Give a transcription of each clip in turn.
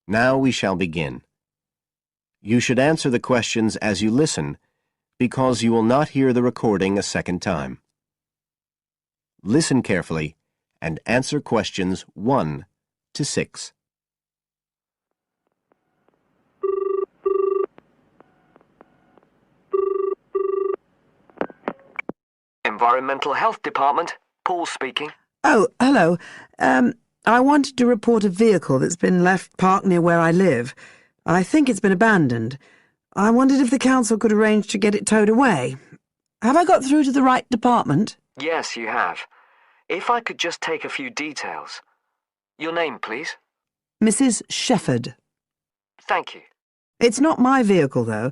Now we shall begin. You should answer the questions as you listen, because you will not hear the recording a second time. Listen carefully and answer questions 1 to 6. Environmental Health Department, Paul speaking. Oh, hello. I wanted to report a vehicle that's been left parked near where I live. I think it's been abandoned. I wondered if the council could arrange to get it towed away. Have I got through to the right department? Yes, you have. If I could just take a few details. Your name, please? Mrs. Shepherd. Thank you. It's not my vehicle, though.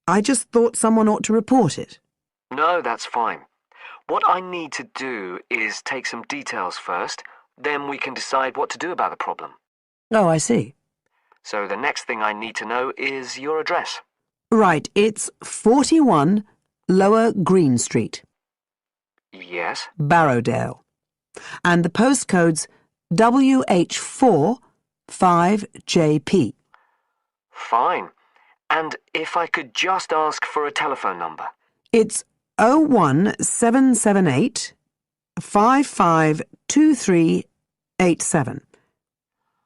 I just thought someone ought to report it. No, that's fine. What I need to do is take some details first, then we can decide what to do about the problem. Oh, I see. So the next thing I need to know is your address. Right, it's 41 Lower Green Street, Yes? Barrowdale. And the postcode's WH4 5JP. Fine. And if I could just ask for a telephone number. It's 01778 552387.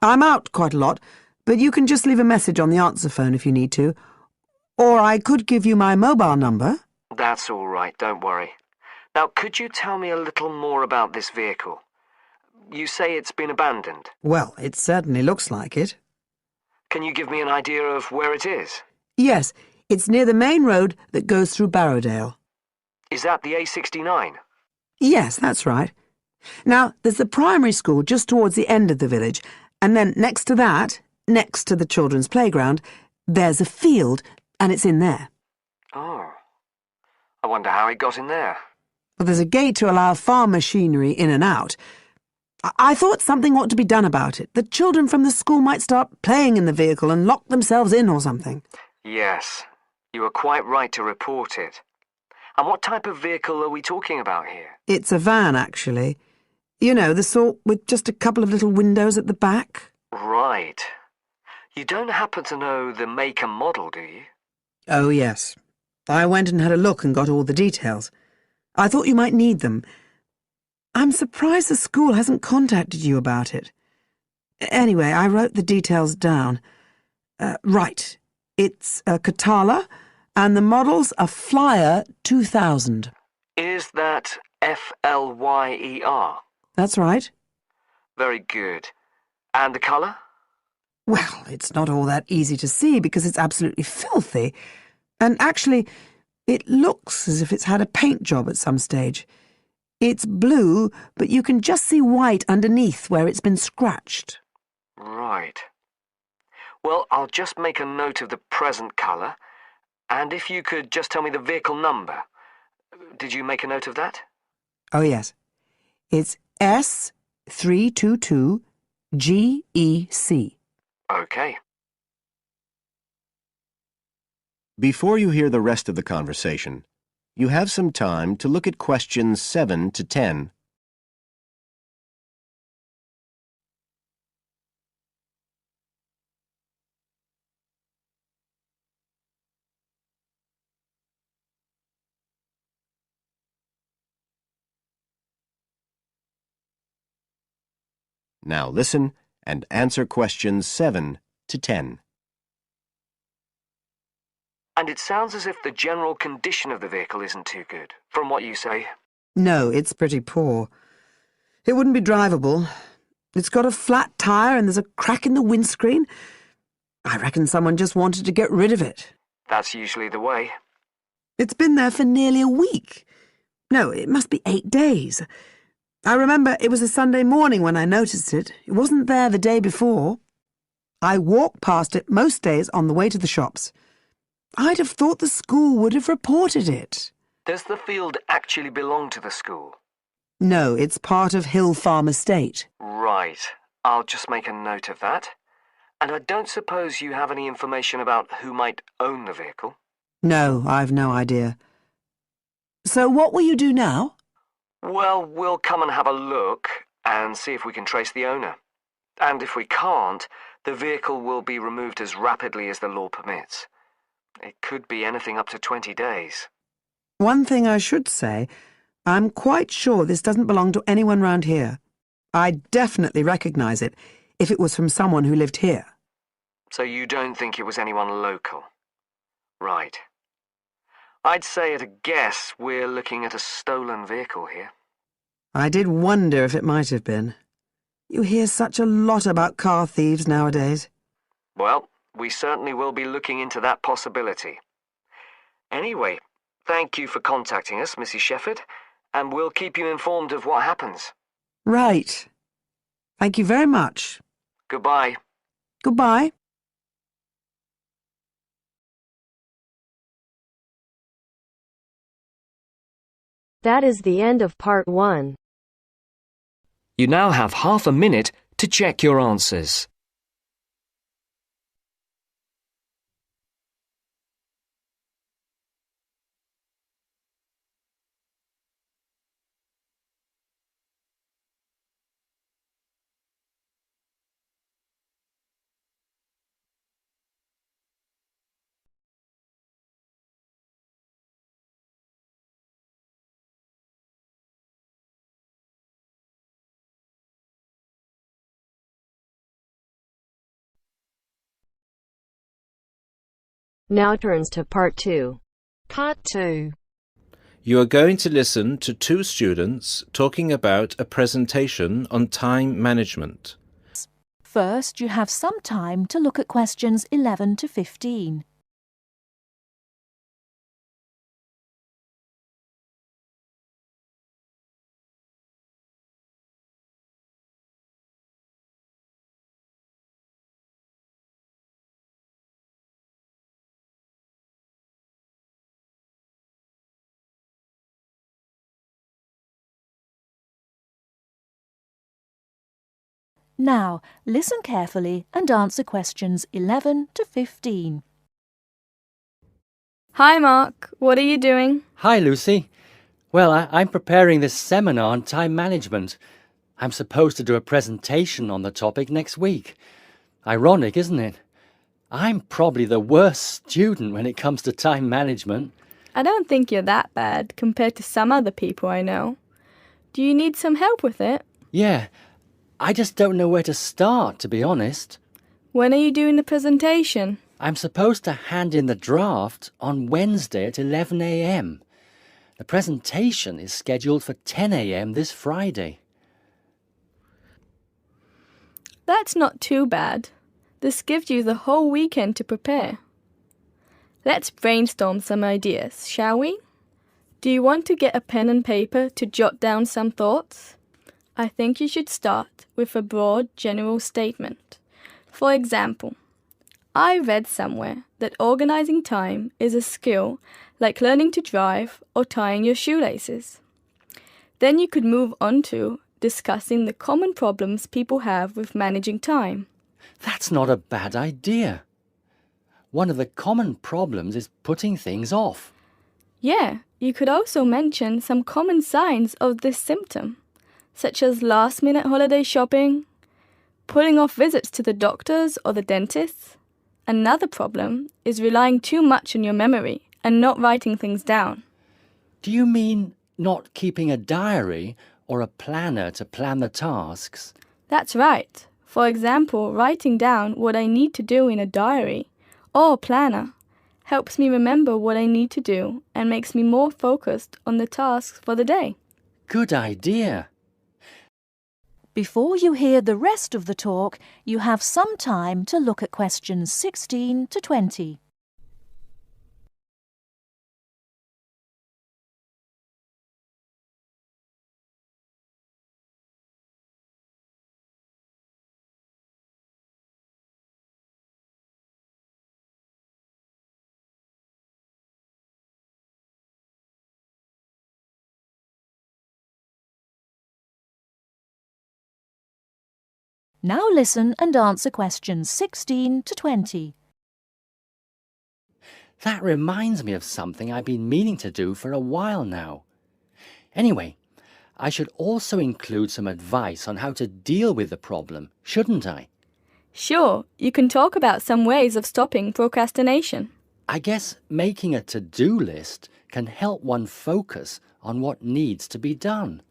I'm out quite a lot, but you can just leave a message on the answer phone if you need to. Or I could give you my mobile number. That's all right, don't worry. Now, could you tell me a little more about this vehicle? You say it's been abandoned. Well, it certainly looks like it. Can you give me an idea of where it is? Yes, it's near the main road that goes through Barrowdale. Is that the A69? Yes, that's right. Now, there's the primary school just towards the end of the village, and then next to that, next to the children's playground, there's a field, and it's in there. Oh. I wonder how it got in there. Well, there's a gate to allow farm machinery in and out. I thought something ought to be done about it. The children from the school might start playing in the vehicle and lock themselves in or something. Yes, you are quite right to report it. And what type of vehicle are we talking about here? It's a van, actually. You know, the sort with just a couple of little windows at the back. Right. You don't happen to know the make and model, do you? Oh, yes. I went and had a look and got all the details. I thought you might need them. I'm surprised the school hasn't contacted you about it. Anyway, I wrote the details down. Right. It's a Catala, and the model's a Flyer 2000. Is that Flyer? That's right. Very good. And the colour? Well, it's not all that easy to see because it's absolutely filthy. And actually, it looks as if it's had a paint job at some stage. It's blue, but you can just see white underneath where it's been scratched. Right. Well, I'll just make a note of the present colour, and if you could just tell me the vehicle number. Did you make a note of that? Oh, yes. It's S322GEC. Okay. Before you hear the rest of the conversation, you have some time to look at questions 7 to 10. Now listen and answer questions 7 to 10. And it sounds as if the general condition of the vehicle isn't too good, from what you say. No, it's pretty poor. It wouldn't be drivable. It's got a flat tire and there's a crack in the windscreen. I reckon someone just wanted to get rid of it. That's usually the way. It's been there for nearly a week. No, it must be 8 days. I remember it was a Sunday morning when I noticed it. It wasn't there the day before. I walk past it most days on the way to the shops. I'd have thought the school would have reported it. Does the field actually belong to the school? No, it's part of Hill Farm Estate. Right. I'll just make a note of that. And I don't suppose you have any information about who might own the vehicle? No, I've no idea. So what will you do now? Well, we'll come and have a look and see if we can trace the owner. And if we can't, The vehicle will be removed as rapidly as the law permits. It could be anything up to 20 days. One thing I should say, I'm quite sure this doesn't belong to anyone round here. I'd definitely recognise it if it was from someone who lived here. So you don't think it was anyone local? Right. I'd say at a guess we're looking at a stolen vehicle here. I did wonder if it might have been. You hear such a lot about car thieves nowadays. Well, we certainly will be looking into that possibility. Anyway, thank you for contacting us, Mrs. Shefford, and we'll keep you informed of what happens. Right. Thank you very much. Goodbye. Goodbye. That is the end of part 1. You now have half a minute to check your answers. Now turns to part 2. Part 2. You are going to listen to two students talking about a presentation on time management. First, you have some time to look at questions 11 to 15. Now, listen carefully and answer questions 11 to 15. Hi Mark, what are you doing? Hi Lucy. Well, I'm preparing this seminar on time management. I'm supposed to do a presentation on the topic next week. Ironic, isn't it? I'm probably the worst student when it comes to time management. I don't think you're that bad compared to some other people I know. Do you need some help with it? Yeah, I just don't know where to start, to be honest. When are you doing the presentation? I'm supposed to hand in the draft on Wednesday at 11 a.m. The presentation is scheduled for 10 a.m. this Friday. That's not too bad. This gives you the whole weekend to prepare. Let's brainstorm some ideas, shall we? Do you want to get a pen and paper to jot down some thoughts? I think you should start with a broad general statement. For example, I read somewhere that organizing time is a skill like learning to drive or tying your shoelaces. Then you could move on to discussing the common problems people have with managing time. That's not a bad idea. One of the common problems is putting things off. Yeah, you could also mention some common signs of this symptom, such as last-minute holiday shopping, putting off visits to the doctors or the dentist. Another problem is relying too much on your memory and not writing things down. Do you mean not keeping a diary or a planner to plan the tasks? That's right. For example, writing down what I need to do in a diary or planner helps me remember what I need to do and makes me more focused on the tasks for the day. Good idea. Before you hear the rest of the talk, you have some time to look at questions 16 to 20. Now listen and answer questions 16 to 20. That reminds me of something I've been meaning to do for a while now. Anyway, I should also include some advice on how to deal with the problem, shouldn't I? Sure, you can talk about some ways of stopping procrastination. I guess making a to-do list can help one focus on what needs to be done.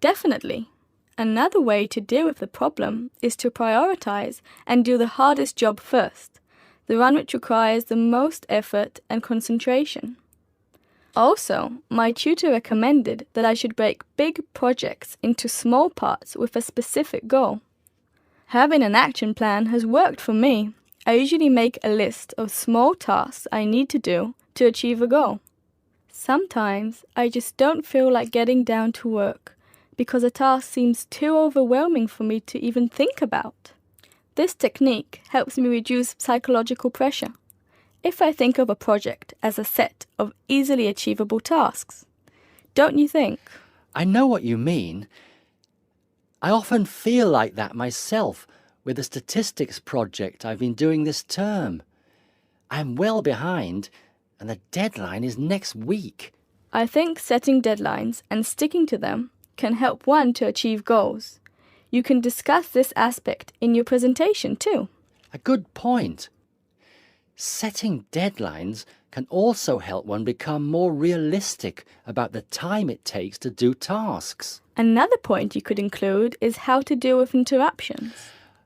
Definitely. Another way to deal with the problem is to prioritize and do the hardest job first, the one which requires the most effort and concentration. Also, my tutor recommended that I should break big projects into small parts with a specific goal. Having an action plan has worked for me. I usually make a list of small tasks I need to do to achieve a goal. Sometimes I just don't feel like getting down to work because a task seems too overwhelming for me to even think about. This technique helps me reduce psychological pressure if I think of a project as a set of easily achievable tasks. Don't you think? I know what you mean. I often feel like that myself with the statistics project I've been doing this term. I'm well behind and the deadline is next week. I think setting deadlines and sticking to them can help one to achieve goals. You can discuss this aspect in your presentation too. A good point. Setting deadlines can also help one become more realistic about the time it takes to do tasks. Another point you could include is how to deal with interruptions.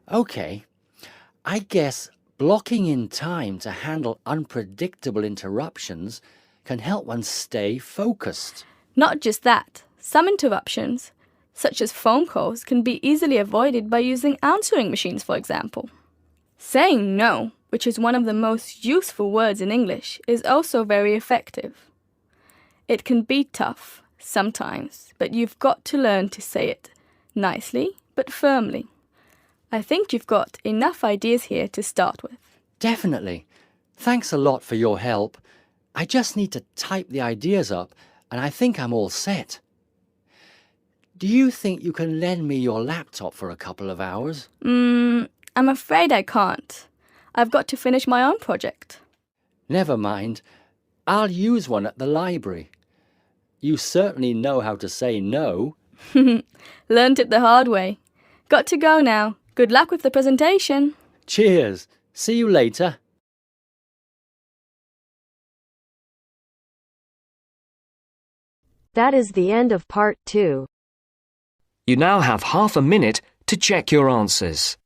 Okay, I guess blocking in time to handle unpredictable interruptions can help one stay focused. Not just that, some interruptions, such as phone calls, can be easily avoided by using answering machines, for example. Saying no, which is one of the most useful words in English, is also very effective. It can be tough sometimes, but you've got to learn to say it nicely but firmly. I think you've got enough ideas here to start with. Definitely. Thanks a lot for your help. I just need to type the ideas up and I think I'm all set. Do you think you can lend me your laptop for a couple of hours? I'm afraid I can't. I've got to finish my own project. Never mind. I'll use one at the library. You certainly know how to say no. Learned it the hard way. Got to go now. Good luck with the presentation. Cheers. See you later. That is the end of part 2. You now have half a minute to check your answers.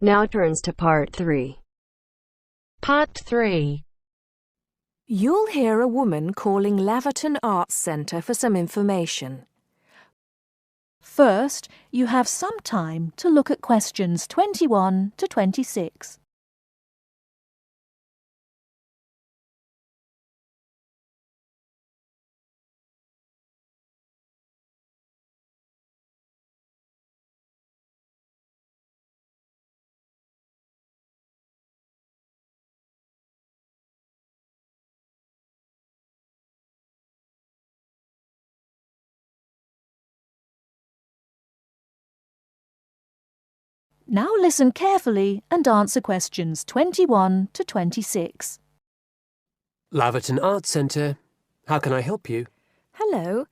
Now turns to part 3. Part 3. You'll hear a woman calling Laverton Arts Centre for some information. First, you have some time to look at questions 21 to 26. Now listen carefully and answer questions 21 to 26. Laverton Arts Centre. How can I help you? Hello.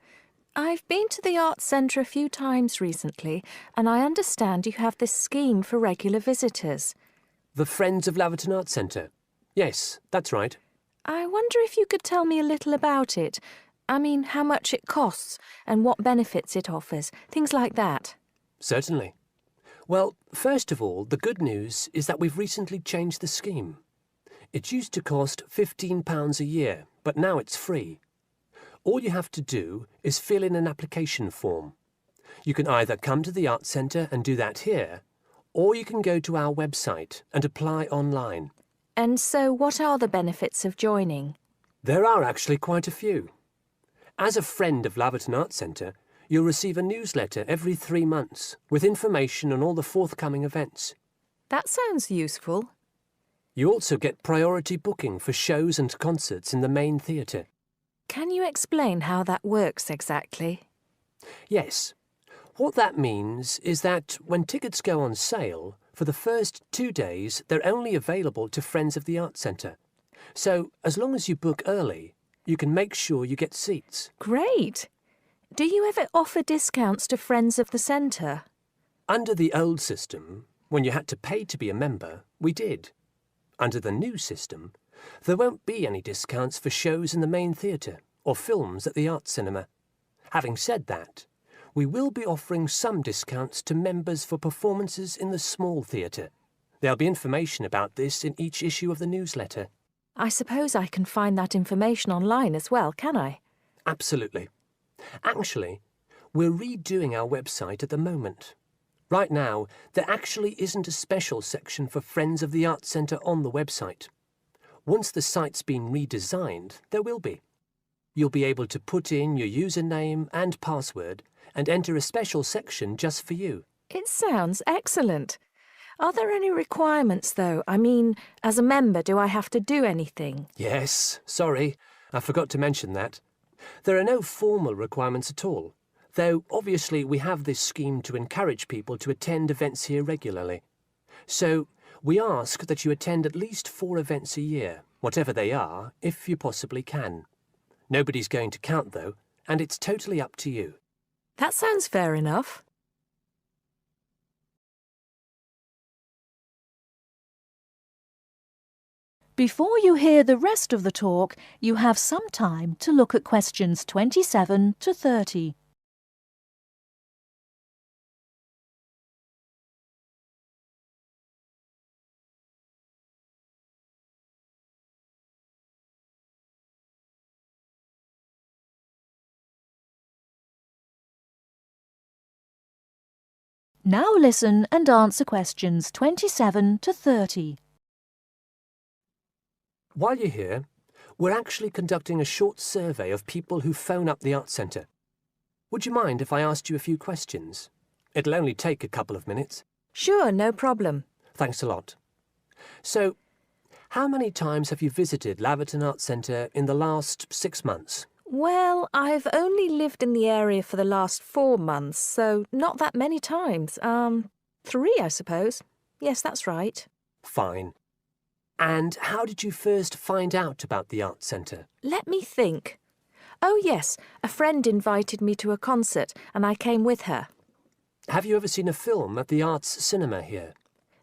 I've been to the Arts Centre a few times recently, and I understand you have this scheme for regular visitors. The Friends of Laverton Arts Centre. Yes, that's right. I wonder if you could tell me a little about it. I mean, how much it costs and what benefits it offers, things like that. Certainly. Well, first of all, the good news is that we've recently changed the scheme. It used to cost £15 a year, but now it's free. All you have to do is fill in an application form. You can either come to the Arts Centre and do that here, or you can go to our website and apply online. And so what are the benefits of joining? There are actually quite a few. As a friend of Laverton Arts Centre, you'll receive a newsletter every 3 months with information on all the forthcoming events. That sounds useful. You also get priority booking for shows and concerts in the main theatre. Can you explain how that works exactly? Yes. What that means is that when tickets go on sale, for the first 2 days they're only available to friends of the Arts Centre. So, as long as you book early, you can make sure you get seats. Great! Do you ever offer discounts to friends of the centre? Under the old system, when you had to pay to be a member, we did. Under the new system, there won't be any discounts for shows in the main theatre or films at the Arts Cinema. Having said that, we will be offering some discounts to members for performances in the small theatre. There'll be information about this in each issue of the newsletter. I suppose I can find that information online as well, can I? Absolutely. Actually, we're redoing our website at the moment. Right now, there actually isn't a special section for Friends of the Arts Centre on the website. Once the site's been redesigned, there will be. You'll be able to put in your username and password and enter a special section just for you. It sounds excellent. Are there any requirements, though? I mean, as a member, do I have to do anything? Yes, sorry, I forgot to mention that. There are no formal requirements at all, though obviously we have this scheme to encourage people to attend events here regularly. So we ask that you attend at least 4 events a year, whatever they are, if you possibly can. Nobody's going to count, though, and it's totally up to you. That sounds fair enough. Before you hear the rest of the talk, you have some time to look at questions 27 to 30. Now listen and answer questions 27 to 30. While you're here, we're actually conducting a short survey of people who phone up the Arts Centre. Would you mind if I asked you a few questions? It'll only take a couple of minutes. Sure, no problem. Thanks a lot. So, how many times have you visited Laverton Arts Centre in the last 6 months? Well, I've only lived in the area for the last 4 months, so not that many times. 3, I suppose. Yes, that's right. Fine. And how did you first find out about the Arts Centre? Let me think. Oh, yes, a friend invited me to a concert, and I came with her. Have you ever seen a film at the Arts Cinema here?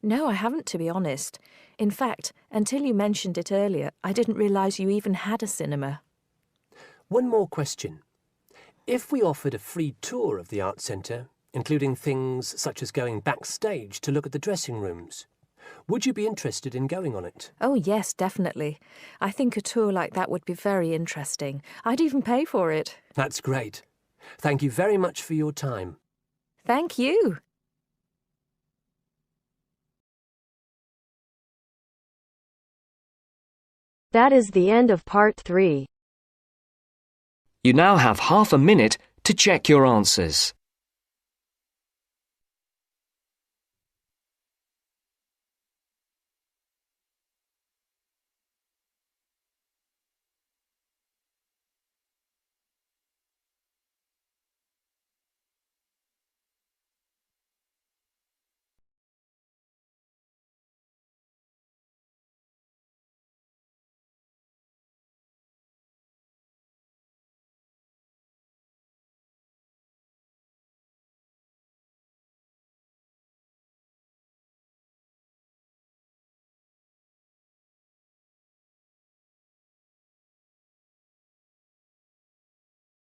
No, I haven't, to be honest. In fact, until you mentioned it earlier, I didn't realise you even had a cinema. One more question. If we offered a free tour of the Arts Centre, including things such as going backstage to look at the dressing rooms, would you be interested in going on it? Oh, yes, definitely. I think a tour like that would be very interesting. I'd even pay for it. That's great. Thank you very much for your time. Thank you. That is the end of part 3. You now have half a minute to check your answers.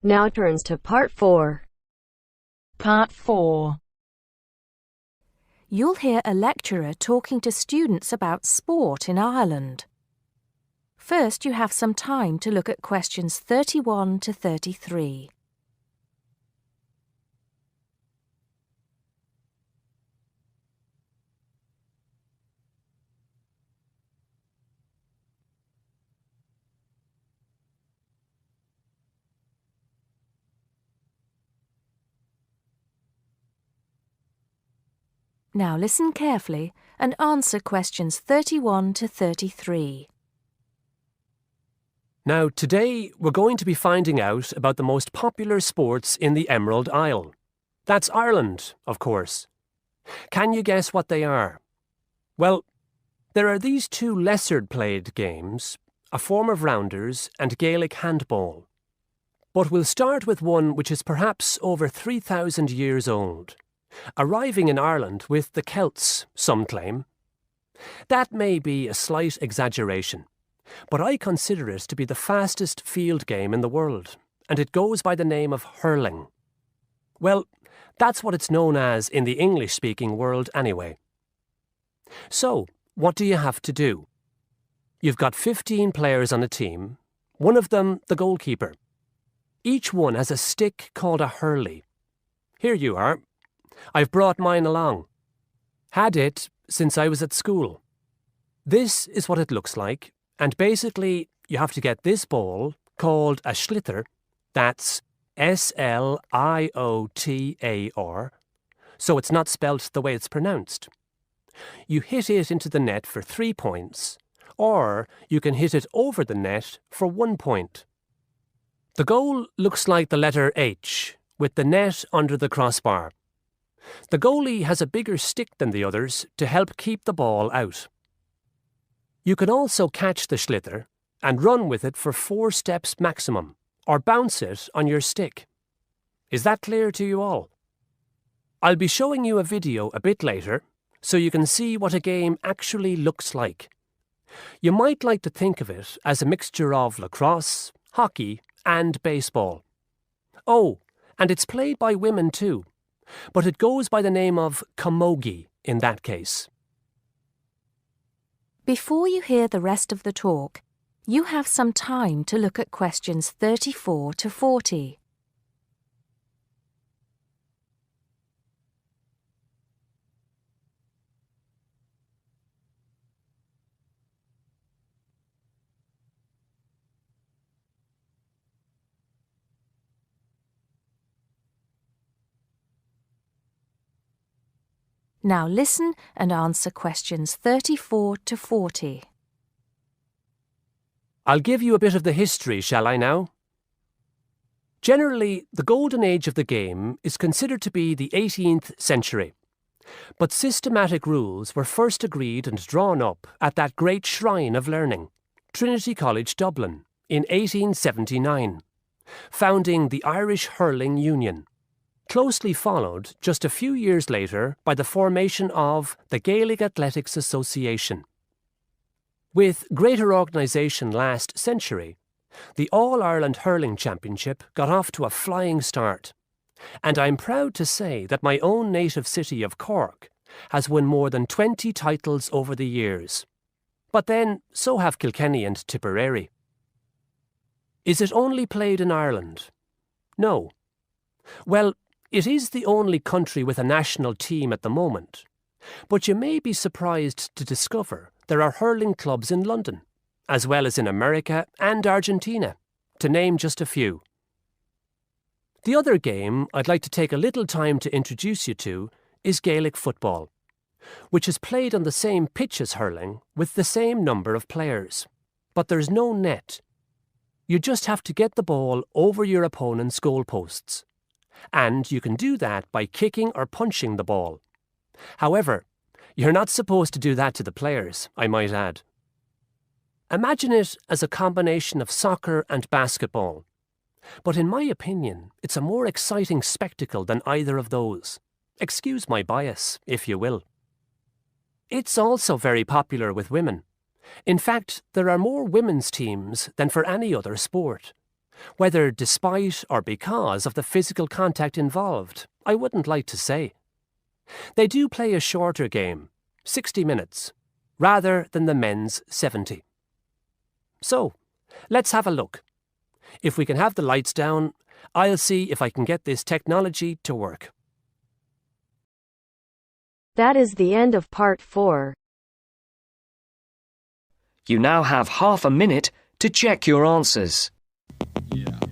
Now turns to part 4. Part 4. You'll hear a lecturer talking to students about sport in Ireland. First, you have some time to look at questions 31 to 33. Now listen carefully and answer questions 31 to 33. Now, today we're going to be finding out about the most popular sports in the Emerald Isle. That's Ireland, of course. Can you guess what they are? Well, there are these two lesser-played games, a form of rounders and Gaelic handball. But we'll start with one which is perhaps over 3,000 years old, arriving in Ireland with the Celts, some claim. That may be a slight exaggeration, but I consider it to be the fastest field game in the world, and it goes by the name of hurling. Well, that's what it's known as in the English-speaking world anyway. So, what do you have to do? You've got 15 players on a team, one of them the goalkeeper. Each one has a stick called a hurley. Here you are. I've brought mine along. Had it since I was at school. This is what it looks like, and basically you have to get this ball, called a sliotar, that's S-L-I-O-T-A-R, so it's not spelt the way it's pronounced. You hit it into the net for 3 points, or you can hit it over the net for 1 point. The goal looks like the letter H, with the net under the crossbar. The goalie has a bigger stick than the others to help keep the ball out. You can also catch the sliotar and run with it for 4 steps maximum, or bounce it on your stick. Is that clear to you all? I'll be showing you a video a bit later, so you can see what a game actually looks like. You might like to think of it as a mixture of lacrosse, hockey, and baseball. Oh, and it's played by women too, but it goes by the name of camogie in that case. Before you hear the rest of the talk, you have some time to look at questions 34 to 40. Now listen and answer questions 34 to 40. I'll give you a bit of the history, shall I now? Generally, the golden age of the game is considered to be the 18th century. But systematic rules were first agreed and drawn up at that great shrine of learning, Trinity College Dublin, in 1879, founding the Irish Hurling Union. Closely followed just a few years later by the formation of the Gaelic Athletics Association. With greater organisation last century, the All-Ireland Hurling Championship got off to a flying start, and I'm proud to say that my own native city of Cork has won more than 20 titles over the years. But then, so have Kilkenny and Tipperary. Is it only played in Ireland? No. Well, it is the only country with a national team at the moment, but you may be surprised to discover there are hurling clubs in London, as well as in America and Argentina, to name just a few. The other game I'd like to take a little time to introduce you to is Gaelic football, which is played on the same pitch as hurling with the same number of players, but there's no net. You just have to get the ball over your opponent's goalposts. And you can do that by kicking or punching the ball. However, you're not supposed to do that to the players, I might add. Imagine it as a combination of soccer and basketball. But in my opinion, it's a more exciting spectacle than either of those. Excuse my bias, if you will. It's also very popular with women. In fact, there are more women's teams than for any other sport. Whether despite or because of the physical contact involved, I wouldn't like to say. They do play a shorter game, 60 minutes, rather than the men's 70. So, let's have a look. If we can have the lights down, I'll see if I can get this technology to work. That is the end of part 4. You now have half a minute to check your answers. Yeah.